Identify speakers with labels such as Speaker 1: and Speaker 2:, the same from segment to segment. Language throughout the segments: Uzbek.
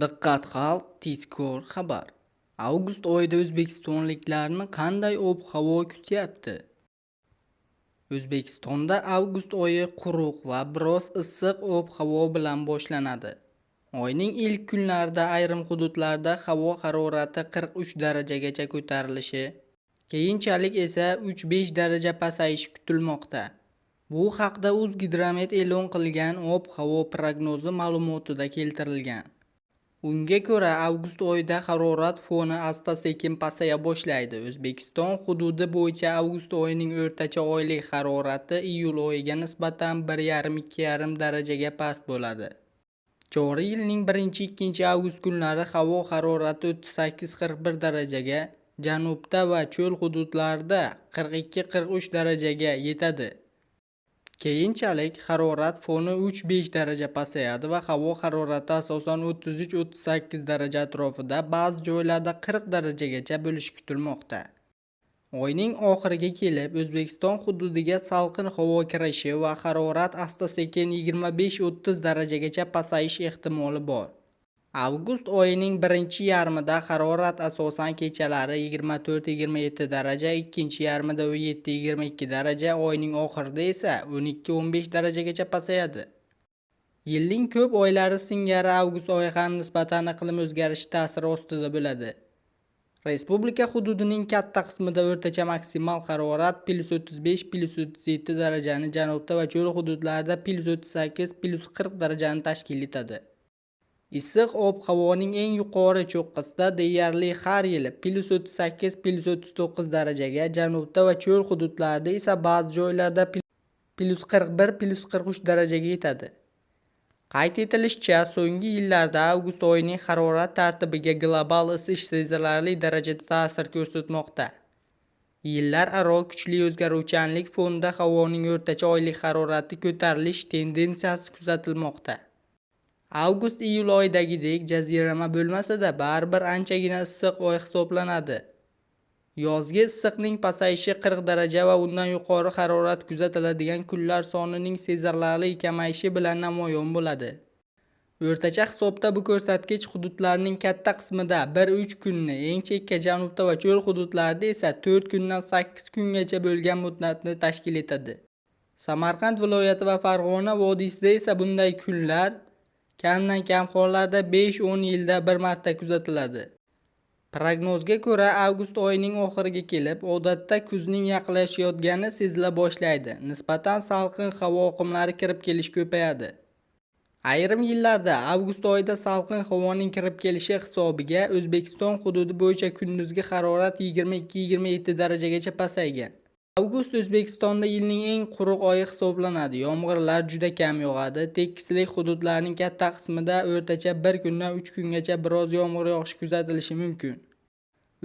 Speaker 1: Diqqat xalq, tezkor xabar. Avgust oyida o'zbekistonliklarni qanday ob-havo kutyapti? O'zbekistonda avgust oyi quruq va biroz issiq ob-havo bilan boshlanadi. Oyning ilk kunlarida ayrim hududlarda havo harorati 43 darajagacha ko'tarilishi, keyinchalik esa 3-5 daraja pasayishi kutilmoqda. Bu haqda O'zgidromet e'lon qilgan ob-havo prognozi ma'lumotida keltirilgan. Unga ko'ra, avgust oyida harorat foni asta-sekin pasaya boshlaydi. O'zbekiston hududi bo'yicha avgust oyining o'rtacha oylik harorati iyul oyiga nisbatan 1,5-2,5 darajaga past bo'ladi. Joriy yilning 1-2 avgust kunlari havo harorati 38-41 darajaga, janubda va cho'l hududlarda 42-43 darajaga yetadi. Keyinchalik harorat foni 3-5 daraja pasayadi va havo harorati asosan 33-38 daraja atrofida, ba'zi joylarda 40 darajagacha bo'lishi kutilmoqda. Oyning oxiriga kelib, O'zbekiston hududiga salqin havo kirishi va harorat asta-sekin 25-30 darajagacha pasayish ehtimoli bor. Avgust oyining birinchi yarmida harorat asosan kechalari 24-27 daraja, ikkinchi yarmida 17-22 daraja, oyning oxirida esa 12-15 darajagacha pasayadi. Yilning ko'p oylari singari avgust oyi ham nisbatan iqlim o'zgarishi ta'siri ostida bo'ladi. Respublika hududining katta qismida o'rtacha maksimal harorat +35-+37 darajani, janubda va cho'l hududlarda +38-+40 darajani tashkil etadi. Issiq ob-havoning eng yuqori cho'qqisida deyarli har yili +38-+39 darajaga, janubda va cho'l hududlarda esa ba'zi joylarda +41-+43 darajaga yetadi. Qayd etilishicha, so'nggi yillarda avgust oyining harorat tartibiga global isish sezilarli darajada ta'sir ko'rsatmoqda. Yillararo kuchli o'zgaruvchanlik fonida havoning o'rtacha oylik harorati ko'tarilish tendensiyasi kuzatilmoqda. Avgust-iyul oyidagidek jazirama bo'lmasa-da, baribir anchagina issiq oy hisoblanadi. Yozgi issiqning pasayishi 40 daraja va undan yuqori harorat kuzatiladigan kunlar sonining sezilarli kamayishi bilan namoyon bo'ladi. O'rtacha hisobda bu ko'rsatkich hududlarning katta qismida 1-3 kunni, eng chekka janubda va cho'l hududlarda esa 4 kundan 8 kungacha bo'lgan muddatni tashkil etadi. Samarqand viloyati va Farg'ona vodiysida esa bunday kunlar kamdan kam hollarda 5-10 yilda bir marta kuzatiladi. Prognozga ko'ra, avgust oyining oxiriga kelib, odatda kuzning yaqinlashayotgani sezila boshlaydi. Nisbatan salqin havo oqimlari kirib kelish ko'payadi. Ayrim yillarda avgust oyida salqin havoning kirib kelishi hisobiga O'zbekiston hududi bo'yicha kunduzgi harorat 22-27 darajagacha pasaygan. Avgust O'zbekistonda yilning eng quruq oyi hisoblanadi. Yomg'irlar juda kam yog'adi. Tekislik hududlarning katta qismida o'rtacha 1 kundan 3 kungacha biroz yomg'ir yog'ishi kuzatilishi mumkin.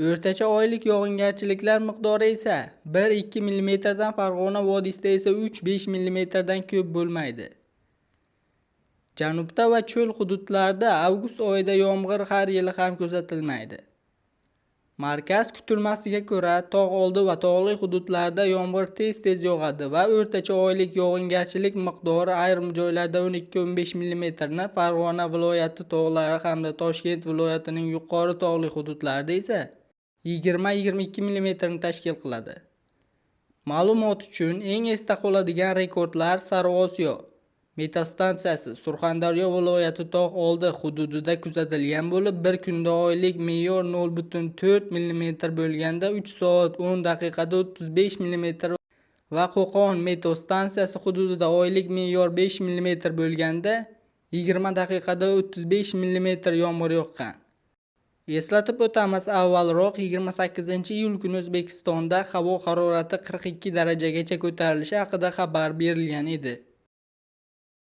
Speaker 1: O'rtacha oylik yog'ingarchiliklar miqdori esa 1-2 mm dan, Farg'ona vodiysida esa 3-5 mm dan ko'p bo'lmaydi. Janubda va cho'l hududlarda avgust oyida yomg'ir har yili ham kuzatilmaydi. Markaz kutilmasiga ko'ra, tog' oldi va tog'li hududlarda yomg'ir tez-tez yog'adi va o'rtacha oylik yog'ingarchilik miqdori ayrim joylarda 12-15 mm ni, Farg'ona viloyati tog'lari hamda Toshkent viloyatining yuqori tog'li hududlarida esa 20-22 mm ni tashkil qiladi. Ma'lumot uchun, eng esda qoladigan rekordlar Sariosiyo metastansiyasi Surxondaryo viloyati tog' oldi hududida kuzatilgan bo'lib, bir kunda oylik me'yor 0,4 mm bo'lganda 3 soat 10 daqiqada 35 mm va Qo'qon metastansiyasi hududida oylik me'yor 5 mm bo'lganda 20 daqiqada 35 mm yomg'ir yoqqan. Eslatib o'tamiz, avvalroq 28-iyul kuni O'zbekistonda havo harorati 42 darajagacha ko'tarilishi haqida xabar berilgan edi.